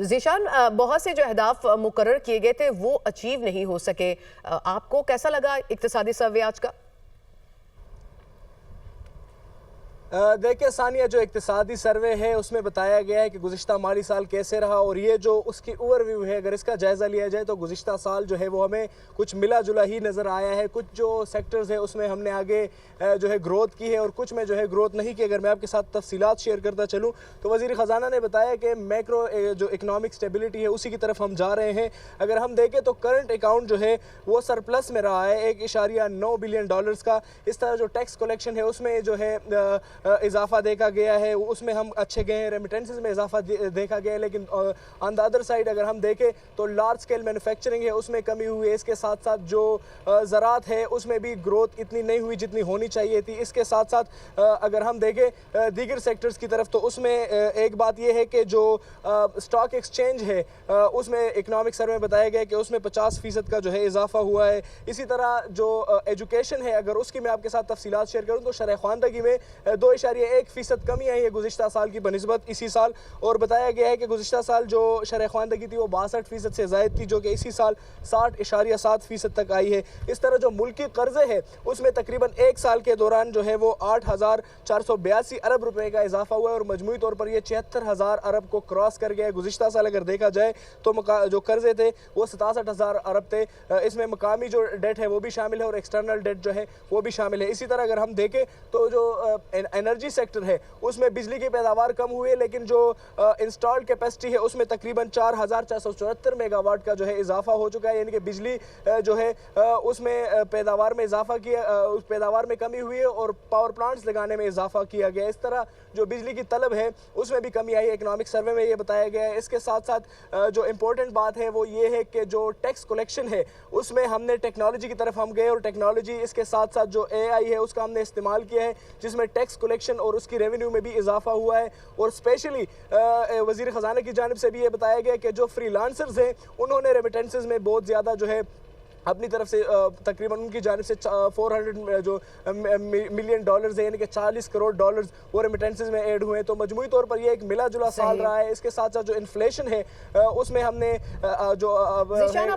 ذیشان، بہت سے جو اہداف مقرر کیے گئے تھے وہ اچیو نہیں ہو سکے، آپ کو کیسا لگا اقتصادی سروے آج کا؟ دیکھیں ثانیہ، جو اقتصادی سروے ہے اس میں بتایا گیا ہے کہ گزشتہ مالی سال کیسے رہا، اور یہ جو اس کی اوور ویو ہے اگر اس کا جائزہ لیا جائے تو گزشتہ سال جو ہے وہ ہمیں کچھ ملا جلا ہی نظر آیا ہے۔ کچھ جو سیکٹرز ہیں اس میں ہم نے آگے جو ہے گروتھ کی ہے اور کچھ میں جو ہے گروتھ نہیں کی۔ اگر میں آپ کے ساتھ تفصیلات شیئر کرتا چلوں تو وزیر خزانہ نے بتایا کہ میکرو جو اکنامک سٹیبلٹی ہے اسی کی طرف ہم جا رہے ہیں۔ اگر ہم دیکھیں تو کرنٹ اکاؤنٹ جو ہے وہ سرپلس میں رہا ہے $1.9 بلین کا۔ اس طرح جو ٹیکس کلیکشن ہے اس میں جو ہے اضافہ دیکھا گیا ہے، اس میں ہم اچھے گئے ہیں۔ ریمیٹنسز میں اضافہ دیکھا گیا ہے، لیکن آن دا ادر سائڈ اگر ہم دیکھیں تو لارج سکیل مینوفیکچرنگ ہے اس میں کمی ہوئی ہے۔ اس کے ساتھ ساتھ جو زراعت ہے اس میں بھی گروتھ اتنی نہیں ہوئی جتنی ہونی چاہیے تھی۔ اس کے ساتھ ساتھ اگر ہم دیکھیں دیگر سیکٹرز کی طرف تو اس میں ایک بات یہ ہے کہ جو اسٹاک ایکسچینج ہے اس میں اکنامک سروے میں بتایا گیا کہ اس میں 50% کا جو ہے اضافہ ہوا ہے۔ اسی طرح جو ایجوکیشن ہے اگر اس کی میں آپ کے ساتھ تفصیلات شیئر کروں تو شرح خواندگی میں 2.1% کمی آئی ہے گزشتہ سال کی بنسبت اسی سال، اور بتایا گیا ہے کہ گزشتہ سال جو شرح خواندگی تھی وہ 62% سے زائد تھی، جو کہ اسی سال 60.7% تک آئی ہے۔ اس طرح جو ملکی قرضے ہیں اس میں تقریباً ایک سال کے دوران جو ہے وہ 8,482 ارب روپے کا اضافہ ہوا ہے، اور مجموعی طور پر یہ 74,000 ارب کو کراس کر گیا ہے۔ گزشتہ سال اگر دیکھا جائے تو جو قرضے تھے وہ 67,000 ارب تھے۔ اس میں مقامی جو ڈیٹ ہے وہ بھی شامل ہے اور ایکسٹرنل ڈیٹ جو ہے وہ بھی شامل ہے۔ اسی طرح اگر ہم دیکھیں تو جو انرجی سیکٹر ہے اس میں بجلی کی پیداوار کم ہوئی ہے، لیکن جو انسٹالڈ کیپیسٹی ہے اس میں تقریباً 4,474 میگا واٹ کا جو ہے اضافہ ہو چکا ہے، یعنی کہ بجلی جو ہے اس میں پیداوار میں اضافہ کیا، اس پیداوار میں کمی ہوئی ہے اور پاور پلانٹس لگانے میں اضافہ کیا گیا۔ اس طرح جو بجلی کی طلب ہے اس میں بھی کمی آئی ہے، اکنامک سروے میں یہ بتایا گیا ہے۔ اس کے ساتھ ساتھ جو امپورٹنٹ بات ہے وہ یہ ہے کہ جو ٹیکس کلیکشن ہے اس میں ہم نے ٹیکنالوجی کی طرف ہم گئے، اور ٹیکنالوجی اس کے ساتھ ساتھ جو AI ہے اس کا ہم نے استعمال کیا ہے، جس میں ٹیکس کلیکشن اور اس کی ریونیو میں بھی اضافہ ہوا ہے۔ اور اسپیشلی وزیر خزانہ کی جانب سے بھی یہ بتایا گیا کہ جو فری لانسرز ہیں انہوں نے ریمیٹنسز میں بہت زیادہ جو ہے اپنی طرف سے تقریباً ان کی جانب سے 400 جو ملین ڈالرز ہے، یعنی کہ $40 کروڑ وہ ریمیٹنسز میں ایڈ ہوئے ہیں۔ تو مجموعی طور پر یہ ایک ملا جلا سال رہا ہے۔ اس کے ساتھ ساتھ جو انفلیشن ہے اس میں ہم نے جو